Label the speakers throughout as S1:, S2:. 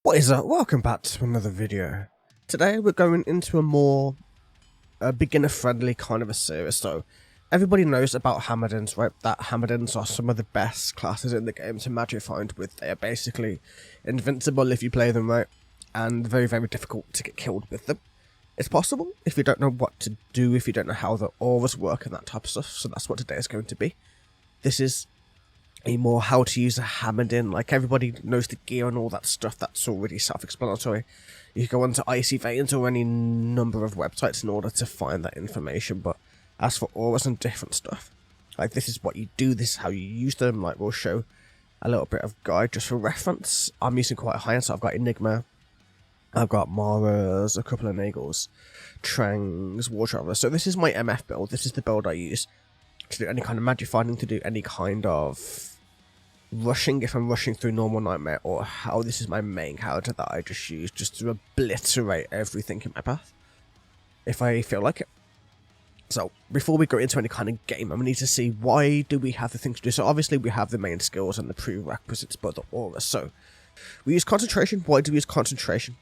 S1: What is up? Welcome back to another video. Today we're going into a more beginner-friendly kind of a series. So everybody knows about Hammerdins, right? That Hammerdins are some of the best classes in the game to magic find with. They are basically invincible if you play them right, and very, very difficult to get killed with them. It's possible if you don't know what to do, if you don't know how the auras work and that type of stuff. So that's what today is going to be. This is a more how to use a Hammerdin. Like, everybody knows the gear and all that stuff. That's already self-explanatory. You go onto Icy Veins or any number of websites in order to find that information. But as for auras and different stuff, like, this is what you do, this is how you use them. Like, we'll show a little bit of guide just for reference. I'm using quite a high, so I've got Enigma, I've got Mara's, a couple of Nagels, Trangs, War Traveler. So this is my MF build. This is the build I use to do any kind of magic finding, to do any kind of rushing if I'm rushing through normal nightmare, or how this is my main character that I just use just to obliterate everything in my path if I feel like it. So before we go into any kind of game, we need to see, why do we have the things to do? So obviously we have the main skills and the prerequisites, but the aura. So we use concentration. Why do we use concentration?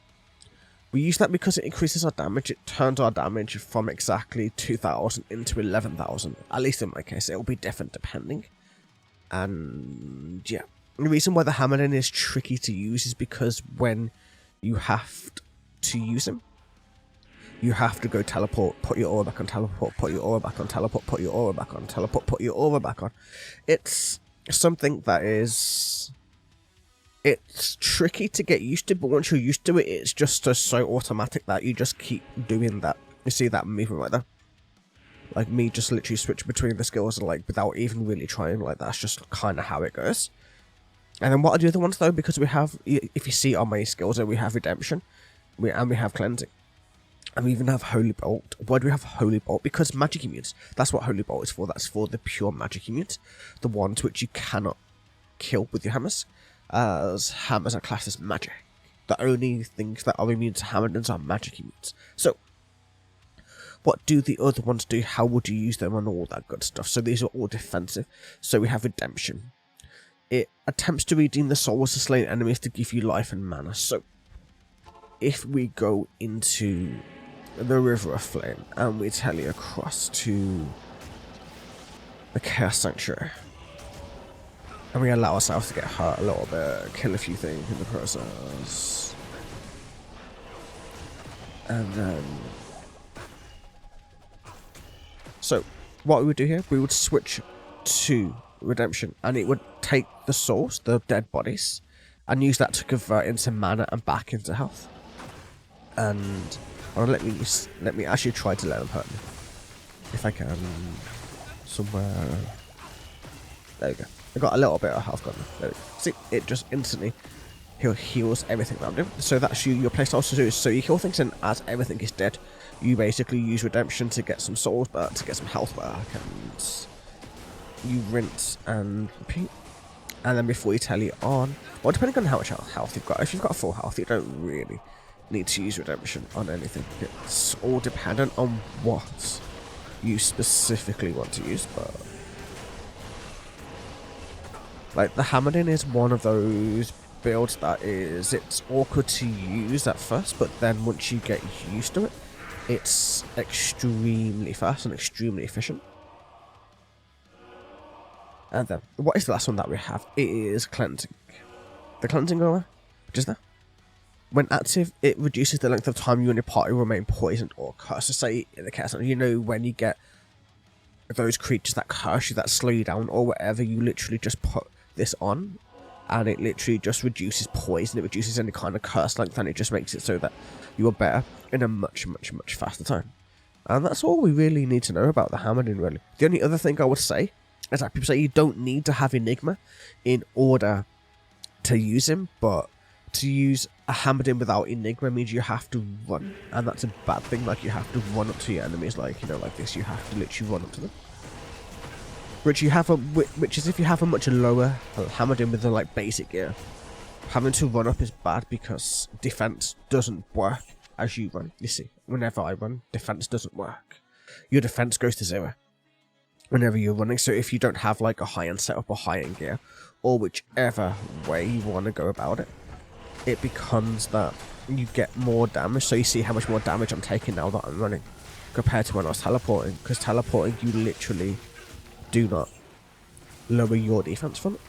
S1: We use that because it increases our damage. It turns our damage from exactly 2,000 into 11,000. At least in my case, it will be different depending. And yeah, the reason why the Hammerdin is tricky to use is because when you have to use him, you have to go teleport, put your aura back on, teleport, put your aura back on, teleport, put your aura back on, teleport, put your aura back on. It's something that is... it's tricky to get used to, but once you're used to it, it's just so automatic that you just keep doing that. You see that movement right there? Like, me just literally switch between the skills, like, without even really trying. Like, that's just kind of how it goes. And then what are the other ones, though? Because we have, if you see on my skills, we have Redemption, and we have Cleansing. And we even have Holy Bolt. Why do we have Holy Bolt? Because magic immunes. That's what Holy Bolt is for. That's for the pure magic immunes. The ones which you cannot kill with your hammers, as hammers are classed as magic. The only things that are immune to Hammerdins are magic immunes. So, what do the other ones do? How would you use them and all that good stuff? So these are all defensive. So we have Redemption. It attempts to redeem the souls of slain enemies to give you life and mana. So if we go into the River of Flame and we tally across to the Chaos Sanctuary, and we allow ourselves to get hurt a little bit, kill a few things in the process, and then... so what we would do here, we would switch to Redemption, and it would take the souls, the dead bodies, and use that to convert into mana and back into health. And let me actually try to let them hurt me, if I can, somewhere. There we go. I got a little bit of health gone. There we go. See, it just instantly heals everything that I'm doing. So that's your playstyle to do. So you kill things, and as everything is dead, you basically use Redemption to get some souls back, to get some health back, and you rinse and repeat. And then before you tally on, well, depending on how much health you've got, if you've got full health, you don't really need to use Redemption on anything. It's all dependent on what you specifically want to use, but... like, the Hammerdin is one of those builds that is, it's awkward to use at first, but then once you get used to it, it's extremely fast and extremely efficient. And then, what is the last one that we have? It is Cleansing. The Cleansing aura, which is there. When active, it reduces the length of time you and your party remain poisoned or cursed. So say, in the case, you know, when you get those creatures that curse you, that slow you down, or whatever, you literally just put this on, and it literally just reduces poison, it reduces any kind of curse length, and it just makes it so that you are better in a much faster time. And that's all we really need to know about the Hammerdin, really. The only other thing I would say is that people say you don't need to have Enigma in order to use him, but to use a Hammerdin without Enigma means you have to run, and that's a bad thing. Like, you have to run up to your enemies, like, you know, like this. You have to literally run up to them. Which is if you have a much lower Hammerdin with the, like, basic gear, having to run up is bad because defense doesn't work as you run. You see, whenever I run, defense doesn't work. Your defense goes to 0 whenever you're running. So if you don't have, like, a high-end setup or high-end gear, or whichever way you want to go about it, it becomes that you get more damage. So you see how much more damage I'm taking now that I'm running compared to when I was teleporting. Because teleporting, you literally do not lower your defense from it.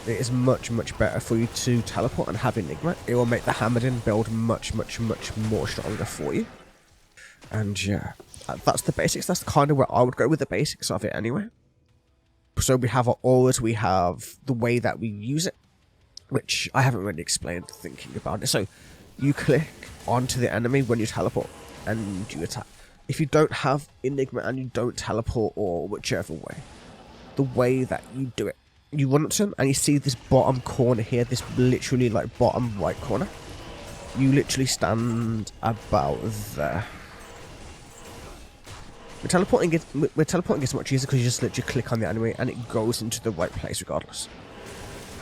S1: It is much, much better for you to teleport and have Enigma. It will make the Hammerdin build much, much, much more stronger for you. And yeah, that's the basics. That's kind of where I would go with the basics of it anyway. So we have our auras, we have the way that we use it, which I haven't really explained thinking about it. So you click onto the enemy when you teleport and you attack. If you don't have Enigma and you don't teleport or whichever way, the way that you do it, you run up to them and you see this bottom corner here, this literally like bottom right corner. You stand about there. With teleporting it's much easier because you just literally click on the enemy and it goes into the right place regardless.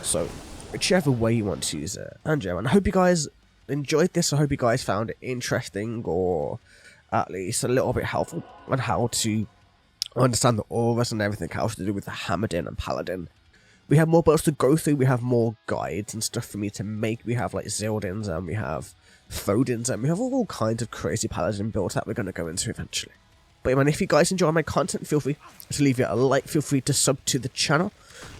S1: So whichever way you want to use it. And yeah, and I hope you guys enjoyed this. I hope you guys found it interesting or at least a little bit helpful on how to understand the auras and everything else to do with the Hammerdin and Paladin. We have more builds to go through, we have more guides and stuff for me to make. We have like Zildins and we have Thodins and we have all kinds of crazy Paladin builds that we're going to go into eventually. But yeah, man, if you guys enjoy my content, feel free to leave it a like, feel free to sub to the channel.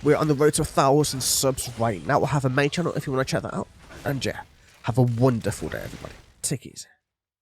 S1: We're on the road to 1,000 subs right now. We'll have a main channel if you want to check that out. And yeah, have a wonderful day everybody. Take it easy.